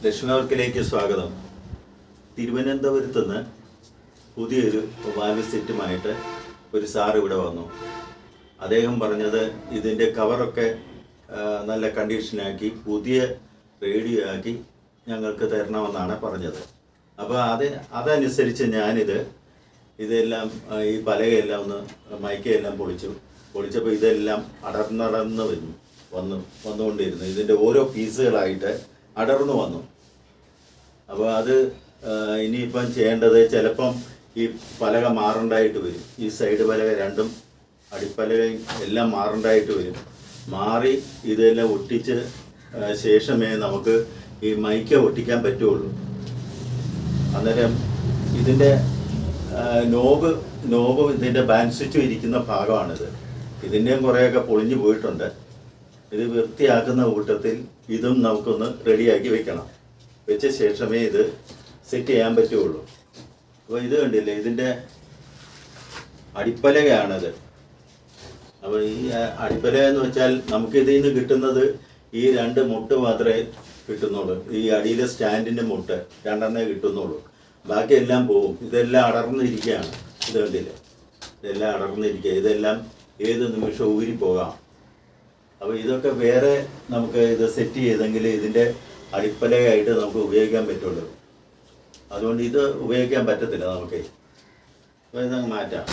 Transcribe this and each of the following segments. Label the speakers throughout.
Speaker 1: ലക്ഷ്മിവർക്കിലേക്ക് സ്വാഗതം. തിരുവനന്തപുരത്ത് നിന്ന് പുതിയൊരു വാൽവ് സെറ്റുമായിട്ട് ഒരു സാർ ഇവിടെ വന്നു. അദ്ദേഹം പറഞ്ഞത് ഇതിൻ്റെ കവറൊക്കെ നല്ല കണ്ടീഷനാക്കി പുതിയ റേഡിയോ ആക്കി ഞങ്ങൾക്ക് തരണമെന്നാണ് പറഞ്ഞത്. അപ്പോൾ അതനുസരിച്ച് ഇതെല്ലാം ഈ പലകയെല്ലാം മൈക്കയെല്ലാം പൊളിച്ചപ്പോൾ ഇതെല്ലാം അടർന്നടർന്ന് വന്നുകൊണ്ടിരുന്നു. ഇതിൻ്റെ ഓരോ പീസുകളായിട്ട് അടർന്നു വന്നു. അപ്പോൾ അത് ഇനിയിപ്പം ചെയ്യേണ്ടത് ചിലപ്പം ഈ പലക മാറേണ്ടതായിട്ട് വരും. ഈ സൈഡ് പലക രണ്ടും അടിപ്പലകയും എല്ലാം മാറേണ്ടതായിട്ട് വരും. മാറി ഇതെല്ലാം ഒട്ടിച്ച് ശേഷമേ നമുക്ക് ഈ മൈക്ക ഒട്ടിക്കാൻ പറ്റുള്ളൂ. അന്നേരം ഇതിൻ്റെ നോബ് ഇതിൻ്റെ ബാൻഡ് സ്വിച്ചും ഇരിക്കുന്ന ഭാഗമാണിത്. ഇതിൻ്റെയും കുറേയൊക്കെ പൊളിഞ്ഞു പോയിട്ടുണ്ട്. ഇത് വൃത്തിയാക്കുന്ന കൂട്ടത്തിൽ ഇതും നമുക്കൊന്ന് റെഡിയാക്കി വെക്കണം. വെച്ച ശേഷമേ ഇത് സെറ്റ് ചെയ്യാൻ പറ്റുള്ളൂ. അപ്പോൾ ഇത് കണ്ടില്ലേ, ഇതിൻ്റെ അടിപ്പലകയാണത്. അപ്പോൾ ഈ അടിപ്പലക എന്ന് വെച്ചാൽ നമുക്കിതിൽ നിന്ന് കിട്ടുന്നത് ഈ രണ്ട് മുട്ട് മാത്രമേ കിട്ടുന്നുള്ളൂ. ഈ അടിയിലെ സ്റ്റാൻഡിൻ്റെ മുട്ട് രണ്ടെണ്ണേ കിട്ടുന്നുള്ളൂ. ബാക്കിയെല്ലാം പോവും. ഇതെല്ലാം അടർന്നിരിക്കുകയാണ്. ഇത് കണ്ടില്ലേ, ഇതെല്ലാം അടർന്നിരിക്കുക. ഇതെല്ലാം ഏത് നിമിഷവും ഊരി പോകാം. അപ്പോൾ ഇതൊക്കെ വേറെ നമുക്ക് ഇത് സെറ്റ് ചെയ്തെങ്കിൽ ഇതിൻ്റെ അടിപ്പലയായിട്ട് നമുക്ക് ഉപയോഗിക്കാൻ പറ്റുള്ളൂ. അതുകൊണ്ട് ഇത് ഉപയോഗിക്കാൻ പറ്റത്തില്ല നമുക്ക്. അപ്പോൾ ഇതങ്ങ് മാറ്റാം.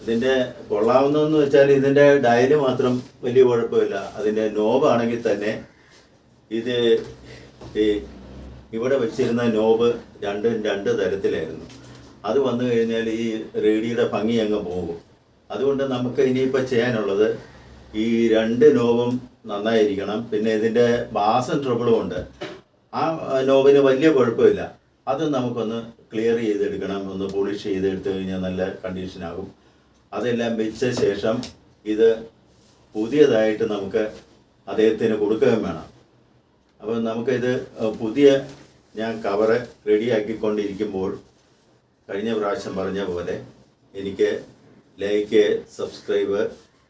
Speaker 1: ഇതിൻ്റെ കൊള്ളാവുന്നതെന്ന് വെച്ചാൽ ഇതിൻ്റെ ഡയല് മാത്രം വലിയ കുഴപ്പമില്ല. അതിൻ്റെ നോബാണെങ്കിൽ തന്നെ ഇത് ഇവിടെ വെച്ചിരുന്ന നോബ് രണ്ട് തരത്തിലായിരുന്നു. അത് വന്നു കഴിഞ്ഞാൽ ഈ റേഡിയോയുടെ ഭംഗി അങ്ങ് പോകും. അതുകൊണ്ട് നമുക്ക് ഇനിയിപ്പോൾ ചെയ്യാനുള്ളത് ഈ രണ്ട് നോബും നന്നായിരിക്കണം. പിന്നെ ഇതിൻ്റെ ബാസും ട്രബിളും ഉണ്ട്. ആ നോബിന് വലിയ കുഴപ്പമില്ല. അത് നമുക്കൊന്ന് ക്ലിയർ ചെയ്തെടുക്കണം. ഒന്ന് പോളിഷ് ചെയ്തെടുത്തു കഴിഞ്ഞാൽ നല്ല കണ്ടീഷനാകും. അതെല്ലാം വെച്ച ശേഷം ഇത് പുതിയതായിട്ട് നമുക്ക് അദ്ദേഹത്തിന് കൊടുക്കുകയും വേണം. അപ്പോൾ നമുക്കിത് ഞാൻ കവറ് റെഡിയാക്കിക്കൊണ്ടിരിക്കുമ്പോൾ കഴിഞ്ഞ പ്രാവശ്യം പറഞ്ഞ പോലെ എനിക്ക് ലൈക്ക്, സബ്സ്ക്രൈബ്,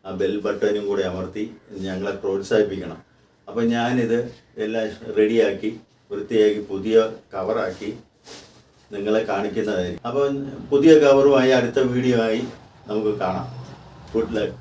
Speaker 1: ആ ബെൽ ബട്ടനും കൂടി അമർത്തി ഞങ്ങളെ പ്രോത്സാഹിപ്പിക്കണം. അപ്പോൾ ഞാനിത് എല്ലാം റെഡിയാക്കി വൃത്തിയാക്കി പുതിയ കവറാക്കി നിങ്ങളെ കാണിക്കുന്നതായിരിക്കും. അപ്പോൾ പുതിയ കവറുമായി അടുത്ത വീഡിയോ ആയി നമുക്ക് കാണാം. Good luck.